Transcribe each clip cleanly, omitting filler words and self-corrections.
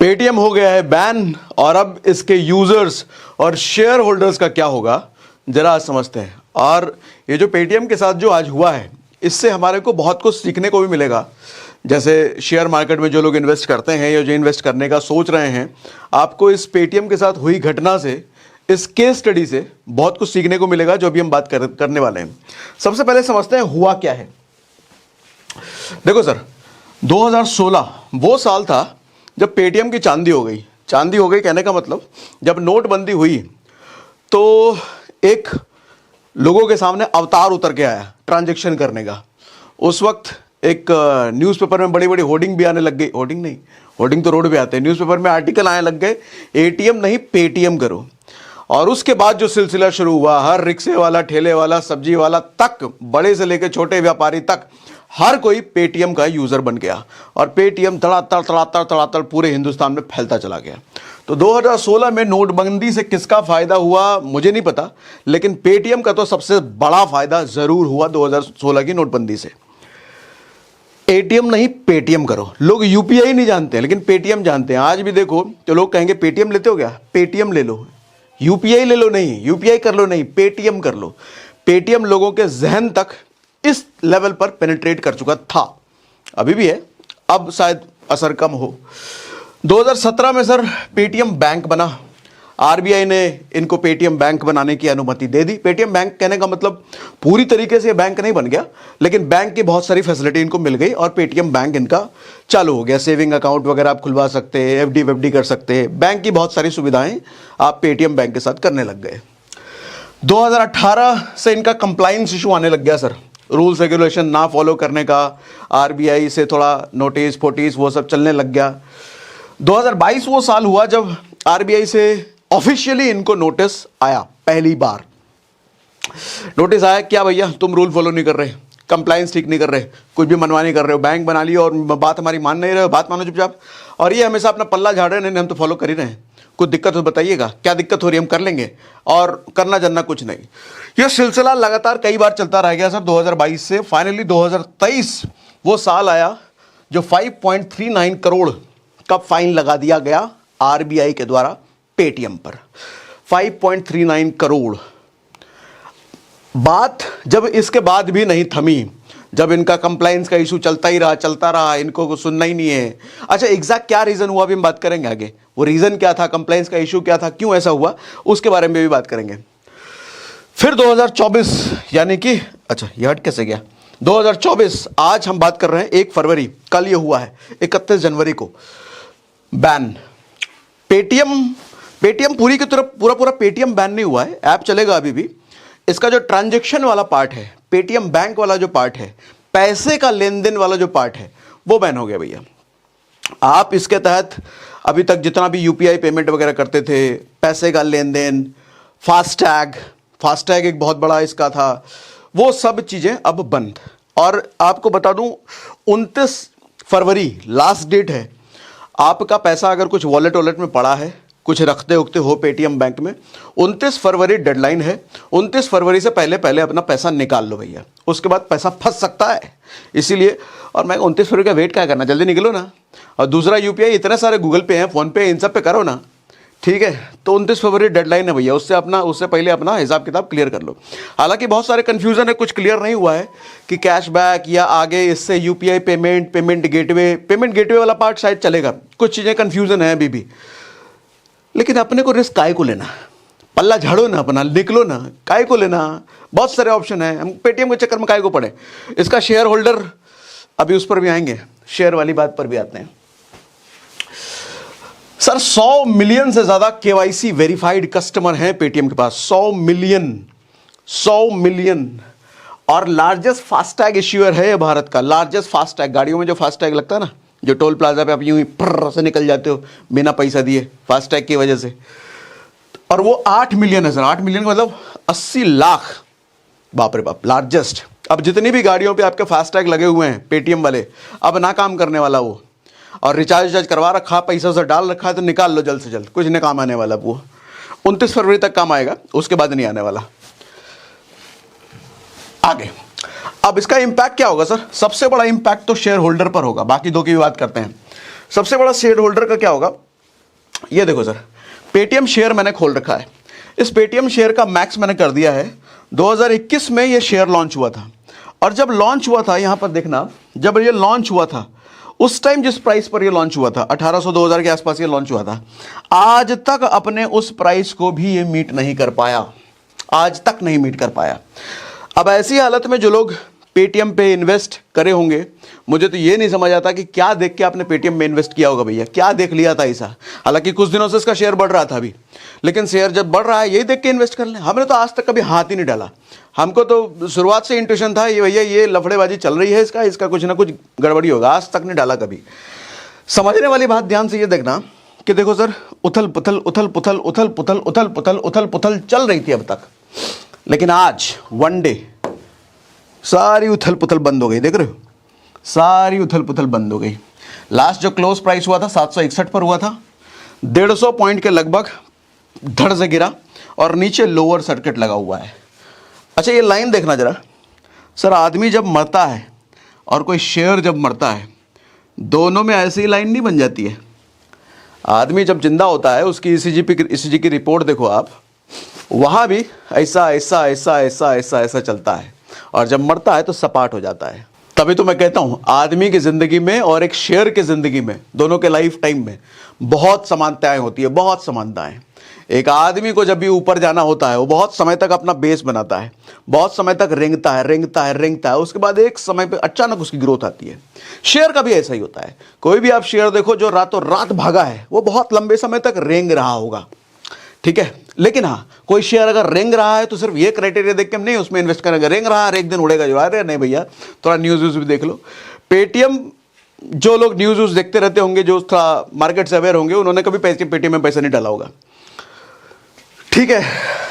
Paytm हो गया है बैन और अब इसके यूजर्स और शेयर होल्डर्स का क्या होगा जरा आज समझते हैं। और ये जो पेटीएम के साथ जो आज हुआ है इससे हमारे को बहुत कुछ सीखने को भी मिलेगा। जैसे शेयर मार्केट में जो लोग इन्वेस्ट करते हैं या जो इन्वेस्ट करने का सोच रहे हैं, आपको इस पेटीएम के साथ हुई घटना से, इस केस स्टडी से बहुत कुछ सीखने को मिलेगा जो अभी हम बात करने वाले हैं। सबसे पहले समझते हैं हुआ क्या है। देखो सर, 2016 वो साल था जब पेटीएम की चांदी हो गई। चांदी हो गई कहने का मतलब जब नोटबंदी हुई तो एक लोगों के सामने अवतार उतर के आया ट्रांजैक्शन करने का। उस वक्त एक न्यूज़पेपर में बड़ी बड़ी होर्डिंग भी आने लग गई। होर्डिंग नहीं, होर्डिंग तो रोड पे आते हैं, न्यूज़पेपर में आर्टिकल आने लग गए, एटीएम नहीं पेटीएम करो। और उसके बाद जो सिलसिला शुरू हुआ, हर रिक्शे वाला, ठेले वाला, सब्जी वाला तक, बड़े से लेकर छोटे व्यापारी तक हर कोई पेटीएम का यूज़र बन गया और पेटीएम तड़ातड़ पूरे हिंदुस्तान में फैलता चला गया। तो 2016 में नोटबंदी से किसका फ़ायदा हुआ मुझे नहीं पता, लेकिन पेटीएम का तो सबसे बड़ा फ़ायदा ज़रूर हुआ 2016 की नोटबंदी से। एटीएम नहीं पेटीएम करो। लोग यूपीआई नहीं जानते हैं लेकिन पेटीएम जानते हैं। आज भी देखो तो लोग कहेंगे पेटीएम लेते हो क्या, पेटीएम ले लो। यूपीआई ले लो नहीं, यूपीआई कर लो नहीं, पेटीएम कर लो। पेटीएम लोगों के जहन तक इस लेवल पर पेनिट्रेट कर चुका था, अभी भी है, अब शायद असर कम हो। 2017 में सर पेटीएम बैंक बना। आरबीआई ने इनको पेटीएम बैंक बनाने की अनुमति दे दी। पेटीएम बैंक कहने का मतलब पूरी तरीके से बैंक नहीं बन गया, लेकिन बैंक की बहुत सारी फैसिलिटी इनको मिल गई और पेटीएम बैंक इनका चालू हो गया। सेविंग अकाउंट वगैरह आप खुलवा सकते हैं, एफडी वेफडी कर सकते हैं, बैंक की बहुत सारी सुविधाएं आप पेटीएम बैंक के साथ करने लग गए। 2018 से इनका कंप्लाइंस इशू आने लग गया सर, रूल्स रेगुलेशन ना फॉलो करने का, आरबीआई से थोड़ा नोटिस फोटिस वो सब चलने लग गया। 2022 वो साल हुआ जब आरबीआई से ऑफिशियली इनको नोटिस आया। पहली बार नोटिस आया, क्या भैया तुम रूल फॉलो नहीं कर रहे, कंप्लायंस ठीक नहीं कर रहे, कुछ भी मनवा नहीं कर रहे हो, बैंक बना लियो और बात हमारी मान नहीं रहे हो, बात मानो चुपचाप। और ये हमेशा अपना पल्ला झाड़ रहे हैं, नहीं हम तो फॉलो कर ही रहे हैं, कुछ दिक्कत हो बताइएगा, क्या दिक्कत हो रही है, हम कर लेंगे, और करना जानना कुछ नहीं। यह सिलसिला लगातार कई बार चलता रह गया सर। 2022 से फाइनली 2023 वो साल आया जो 5.39 करोड़ का फाइन लगा दिया गया आरबीआई के द्वारा पेटीएम पर। 5.39 करोड़। बात जब इसके बाद भी नहीं थमी, जब इनका कंप्लायंस का इशू चलता रहा, इनको कुछ सुनना ही नहीं है। अच्छा, एग्जैक्ट क्या रीजन हुआ भी हम बात करेंगे आगे। वो रीजन क्या था, कंप्लायंस का इशू क्या था, क्यों ऐसा हुआ, उसके बारे में भी बात करेंगे। फिर 2024 यानी कि अच्छा ये हट कैसे गया, 2024 आज हम बात कर रहे हैं 1 फरवरी, कल ये हुआ है 31 जनवरी को बैन। पेटीएम पूरी की तरफ पूरा पेटीएम बैन नहीं हुआ है, ऐप चलेगा अभी भी। इसका जो ट्रांजैक्शन वाला पार्ट है, पेटीएम बैंक वाला जो पार्ट है, पैसे का लेन देन वाला जो पार्ट है, वो बैन हो गया भैया। आप इसके तहत अभी तक जितना भी यूपीआई पेमेंट वगैरह करते थे, पैसे का लेन देन, फास्टैग एक बहुत बड़ा इसका था, वो सब चीज़ें अब बंद। और आपको बता दूं 29 फरवरी लास्ट डेट है। आपका पैसा अगर कुछ वॉलेट में पड़ा है, कुछ रखते उखते हो पेटीएम बैंक में, 29 फरवरी डेडलाइन है। 29 फरवरी से पहले अपना पैसा निकाल लो भैया, उसके बाद पैसा फंस सकता है। इसीलिए, और मैं 29 फरवरी का वेट क्या करना, जल्दी निकलो ना। और दूसरा यूपीआई इतने सारे गूगल पे हैं, फ़ोन पे, इन सब पे करो ना, ठीक है। तो 29 फरवरी डेडलाइन है भैया, उससे पहले अपना हिसाब किताब क्लियर कर लो। हालांकि बहुत सारे कन्फ्यूज़न है, कुछ क्लियर नहीं हुआ है कि कैशबैक या आगे इससे यूपीआई पेमेंट गेटवे वाला पार्ट शायद चलेगा। कुछ चीज़ें कन्फ्यूज़न है अभी भी, लेकिन अपने को रिस्क काय को लेना, पल्ला झाड़ो ना अपना, निकलो ना, काय को लेना, बहुत सारे ऑप्शन है, हम पेटीएम के चक्कर में काय को पड़े। इसका शेयर होल्डर, अभी उस पर भी आएंगे, शेयर वाली बात पर भी आते हैं सर। 100 मिलियन से ज्यादा केवाईसी वेरीफाइड कस्टमर हैं पेटीएम के पास, 100 मिलियन। और लार्जेस्ट फास्टैग इश्यूअर है भारत का, लार्जेस्ट फास्टैग। गाड़ियों में जो फास्टैग लगता है ना, जो टोल प्लाजा पे आप यूं ही फर्र से निकल जाते हो बिना पैसा दिए, फास्टैग की वजह से। और वो 8 मिलियन है सर। 8 मिलियन का मतलब 80 लाख, बाप रे बाप, लार्जेस्ट। अब जितनी भी गाड़ियों पे आपके फास्टैग लगे हुए हैं पेटीएम वाले, अब ना काम करने वाला वो, और रिचार्ज करवा रखा, पैसा से डाल रखा है, तो निकाल लो जल्द से जल्द, कुछ नहीं काम आने वाला वो। 29 फरवरी तक काम आएगा, उसके बाद नहीं आने वाला। आगे अब इसका इंपैक्ट क्या होगा सर? सबसे बड़ा इंपैक्ट तो शेयर होल्डर पर होगा, बाकी दो की भी बात करते हैं। सबसे बड़ा शेयर होल्डर का क्या होगा? ये देखो सर, पेटीएम शेयर मैंने खोल रखा है। इस पेटीएम शेयर का मैक्स मैंने कर दिया है। 2021 में ये शेयर लॉन्च हुआ था, और जब लॉन्च हुआ था, यहां पर देखना, जब ये लॉन्च हुआ था उस टाइम जिस प्राइस पर ये लॉन्च हुआ था 1800 2000 के आसपास ये लॉन्च हुआ था, आज तक अपने उस प्राइस को भी ये मीट नहीं कर पाया, आज तक नहीं मीट कर पाया। अब ऐसी हालत में जो लोग पेटीएम पे इन्वेस्ट करे होंगे, मुझे तो ये नहीं समझ आता कि क्या देख के आपने पेटीएम में इन्वेस्ट किया होगा भैया, क्या देख लिया था ऐसा। हालांकि कुछ दिनों से इसका शेयर बढ़ रहा था अभी, लेकिन शेयर जब बढ़ रहा है यही देख के इन्वेस्ट कर लें। हमने तो आज तक कभी हाथ ही नहीं डाला। हमको तो शुरुआत से इंट्यूशन था ये भैया ये लफड़ेबाजी चल रही है, इसका कुछ ना कुछ गड़बड़ी होगा, आज तक नहीं डाला कभी। समझने वाली बात ध्यान से ये देखना कि देखो सर, उथल पुथल उथल पुथल उथल पुथल उथल पुथल उथल पुथल चल रही थी अब तक, लेकिन आज वन डे सारी उथल पुथल बंद हो गई। देख रहे हो, सारी उथल पुथल बंद हो गई। लास्ट जो क्लोज प्राइस हुआ था 761 पर हुआ था, 150 पॉइंट के लगभग धड़ से गिरा और नीचे लोअर सर्किट लगा हुआ है। अच्छा ये लाइन देखना जरा सर, आदमी जब मरता है और कोई शेयर जब मरता है, दोनों में ऐसी लाइन नहीं बन जाती है। आदमी जब जिंदा होता है उसकी ईसीजी की रिपोर्ट देखो आप, वहाँ भी ऐसा ऐसा ऐसा ऐसा ऐसा ऐसा चलता है, और जब मरता है तो सपाट हो जाता है। तभी तो मैं कहता हूँ आदमी की ज़िंदगी में और एक शेयर की ज़िंदगी में, दोनों के लाइफ टाइम में बहुत समानताएं होती है, बहुत समानताएं। एक आदमी को जब भी ऊपर जाना होता है वो बहुत समय तक अपना बेस बनाता है, बहुत समय तक रेंगता है, उसके बाद एक समय पे अचानक उसकी ग्रोथ आती है। शेयर का भी ऐसा ही होता है। कोई भी आप शेयर देखो जो रातों रात भागा है वो बहुत लंबे समय तक रेंग रहा होगा, ठीक है। लेकिन हाँ, कोई शेयर अगर रेंग रहा है तो सिर्फ ये क्राइटेरिया देख के हम नहीं उसमें इन्वेस्ट करेंगे, रेंग रहा है एक दिन उड़ेगा जो, अरे नहीं भैया, थोड़ा न्यूज़ व्यूज़ भी देख लो। पेटीएम, जो लोग न्यूज़ व्यूज़ देखते रहते होंगे, जो थोड़ा मार्केट से अवेयर होंगे, उन्होंने कभी पेटीएम में पैसा नहीं डाला होगा, ठीक है।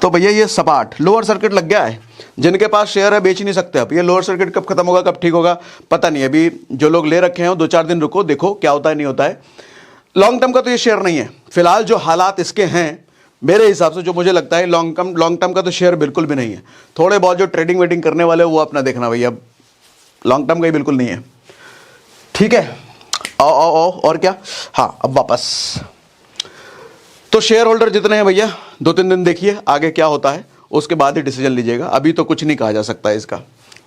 तो भैया ये सपाट लोअर सर्किट लग गया है। जिनके पास शेयर है बेच नहीं सकते। अब ये लोअर सर्किट कब खत्म होगा, कब ठीक होगा पता नहीं। अभी जो लोग ले रखे हैं 2-4 दिन रुको, देखो क्या होता है नहीं होता है। लॉन्ग टर्म का तो ये शेयर नहीं है फिलहाल। जो हालात इसके हैं मेरे हिसाब से, जो मुझे लगता है लॉन्ग टर्म का तो शेयर बिल्कुल भी नहीं है। थोड़े बहुत जो ट्रेडिंग वेडिंग करने वाले वो अपना देखना भैया, लॉन्ग टर्म का ही बिल्कुल नहीं है, ठीक है। आओ और क्या, हाँ अब वापस तो शेयर होल्डर जितने हैं भैया 2-3 दिन देखिए आगे क्या होता है, उसके बाद ही डिसीजन लीजिएगा। अभी तो कुछ नहीं कहा जा सकता है। इसका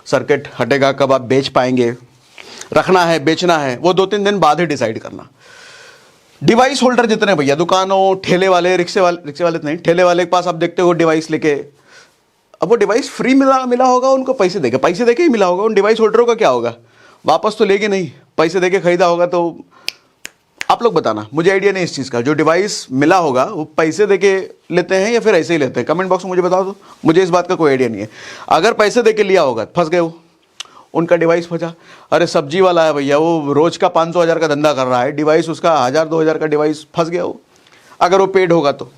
सर्किट हटेगा कब, आप बेच पाएंगे, रखना है बेचना है, वो 2-3 दिन बाद ही डिसाइड करना। डिवाइस होल्डर जितने भैया, दुकानों, ठेले वाले, रिक्शे वाले नहीं, ठेले वाले के पास आप देखते हो डिवाइस लेके, अब वो डिवाइस फ्री मिला होगा उनको, पैसे देके ही मिला होगा। उन डिवाइस होल्डरों का क्या होगा, वापस तो लेगी नहीं, पैसे देके खरीदा होगा। तो आप लोग बताना, मुझे आइडिया नहीं इस चीज़ का। जो डिवाइस मिला होगा वो पैसे देके लेते हैं या फिर ऐसे ही लेते हैं, कमेंट बॉक्स में मुझे बता दो, मुझे इस बात का कोई आइडिया नहीं है। अगर पैसे देके लिया होगा फंस गए, वो उनका डिवाइस फंसा। अरे सब्जी वाला है भैया, वो रोज का 500-1000 का धंधा कर रहा है, डिवाइस उसका 1000-2000 का डिवाइस फंस गया वो, अगर वो पेड होगा तो।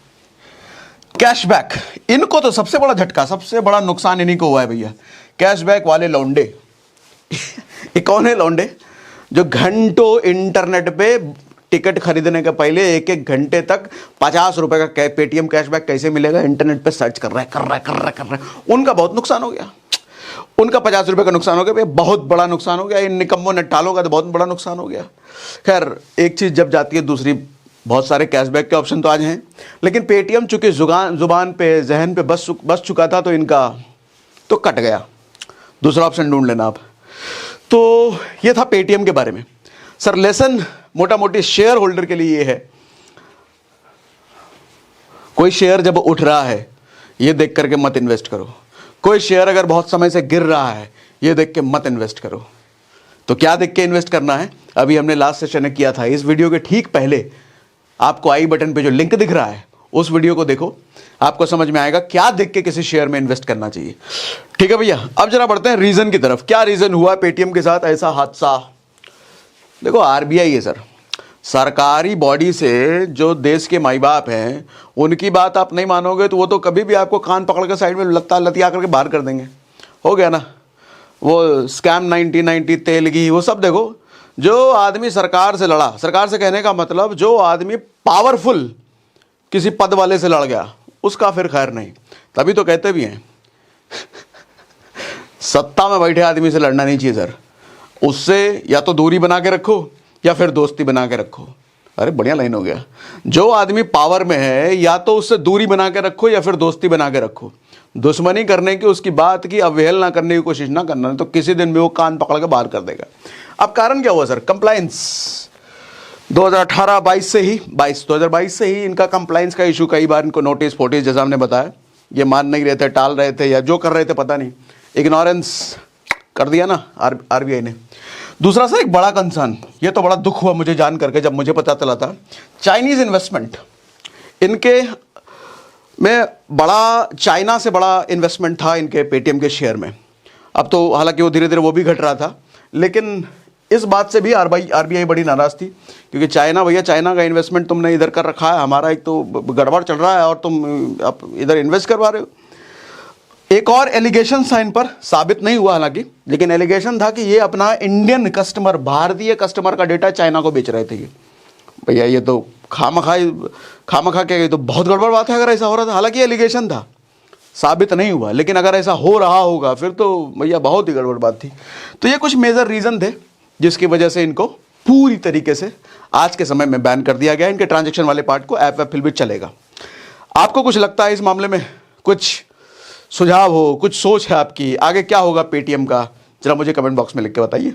कैशबैक, इनको तो सबसे बड़ा झटका, सबसे बड़ा नुकसान इन्हीं को हुआ है भैया, कैशबैक वाले लौंडे। ये कौन है लौंडे, जो घंटों इंटरनेट पे टिकट खरीदने के पहले 1-1 घंटे तक 50 रुपए का पेटीएम कैशबैक कैसे मिलेगा इंटरनेट पे सर्च कर रहा है। उनका बहुत नुकसान हो गया, उनका 50 रुपए का नुकसान हो गया, बहुत बड़ा नुकसान हो गया। इन निकम्मों नट्टालों का तो बहुत बड़ा नुकसान हो गया। खैर एक चीज़ जब जाती है दूसरी, बहुत सारे कैशबैक के ऑप्शन तो आज हैं, लेकिन पेटीएम चूंकि जुबान पे जहन पे बस चुका था, तो इनका तो कट गया। दूसरा ऑप्शन ढूंढ लेना आप। तो ये था पेटीएम के बारे में। सर लेसन मोटा मोटी शेयर होल्डर के लिए ये है, कोई शेयर जब उठ रहा है ये देख करके मत इन्वेस्ट करो। कोई शेयर अगर बहुत समय से गिर रहा है ये देख के मत इन्वेस्ट करो। तो क्या देख के इन्वेस्ट करना है, अभी हमने लास्ट सेशन में किया था। इस वीडियो के ठीक पहले आपको आई बटन पे जो लिंक दिख रहा है उस वीडियो को देखो, आपको समझ में आएगा क्या देख के किसी शेयर में इन्वेस्ट करना चाहिए, ठीक है भैया। अब जरा बढ़ते हैं रीजन की तरफ। क्या रीजन हुआ पेटीएम के साथ ऐसा हादसा। देखो आरबीआई है सर, सरकारी बॉडी से जो देश के माई बाप हैं उनकी बात आप नहीं मानोगे तो वो तो कभी भी आपको कान पकड़ कर साइड में लतिया करके बाहर कर देंगे। हो गया ना, वो स्कैम 1990 तेलगी वो सब। देखो जो आदमी सरकार से लड़ा, सरकार से कहने का मतलब जो आदमी पावरफुल किसी पद वाले से लड़ गया उसका फिर खैर नहीं। तभी तो कहते भी हैं सत्ता में बैठे आदमी से लड़ना नहीं चाहिए सर, उससे या तो दूरी बना के रखो या फिर दोस्ती बना के रखो। अरे बढ़िया लाइन हो गया। जो आदमी पावर में है या तो उससे दूरी बना के रखो या फिर दोस्ती बना के रखो। दुश्मनी करने की, उसकी बात की अवहेलना करने की कोशिश ना करना, तो किसी दिन भी वो कान पकड़ के बाहर कर देगा। अब कारण क्या हुआ सर? कंप्लायंस 2018-22 से ही 2022 से ही इनका कंप्लायंस का इशू, कई बार इनको नोटिस फोटिस, जैसा हमने बताया, ये मान नहीं रहे थे, टाल रहे थे या जो कर रहे थे पता नहीं, इग्नोरेंस कर दिया ना आरबीआई ने। दूसरा सर एक बड़ा कंसर्न, ये तो बड़ा दुख हुआ मुझे जान करके जब मुझे पता चला था, चाइनीज इन्वेस्टमेंट। इनके में बड़ा, चाइना से बड़ा इन्वेस्टमेंट था इनके पेटीएम के शेयर में। अब तो हालांकि वो धीरे धीरे वो भी घट रहा था, लेकिन इस बात से भी आरबीआई बड़ी नाराज़ थी, क्योंकि चाइना, भैया चाइना का इन्वेस्टमेंट तुमने इधर कर रखा है, हमारा एक तो गड़बड़ चल रहा है और तुम अब इधर इन्वेस्ट करवा रहे हो। एक और एलिगेशन था इन पर, साबित नहीं हुआ हालांकि, लेकिन एलिगेशन था कि ये अपना इंडियन कस्टमर, भारतीय कस्टमर का डेटा चाइना को बेच रहे थे। ये भैया ये तो खामखा क्या, ये तो बहुत गड़बड़ बात है अगर ऐसा हो रहा था। हालांकि एलिगेशन था, साबित नहीं हुआ, लेकिन अगर ऐसा हो रहा होगा फिर तो भैया बहुत ही गड़बड़ बात थी। तो ये कुछ मेजर रीज़न थे जिसकी वजह से इनको पूरी तरीके से आज के समय में बैन कर दिया गया। इनके ट्रांजैक्शन वाले पार्ट को ऐप फिर भी चलेगा। आपको कुछ लगता है इस मामले में? कुछ सुझाव हो, कुछ सोच है आपकी, आगे क्या होगा पेटीएम का, जरा मुझे कमेंट बॉक्स में लिख के बताइए।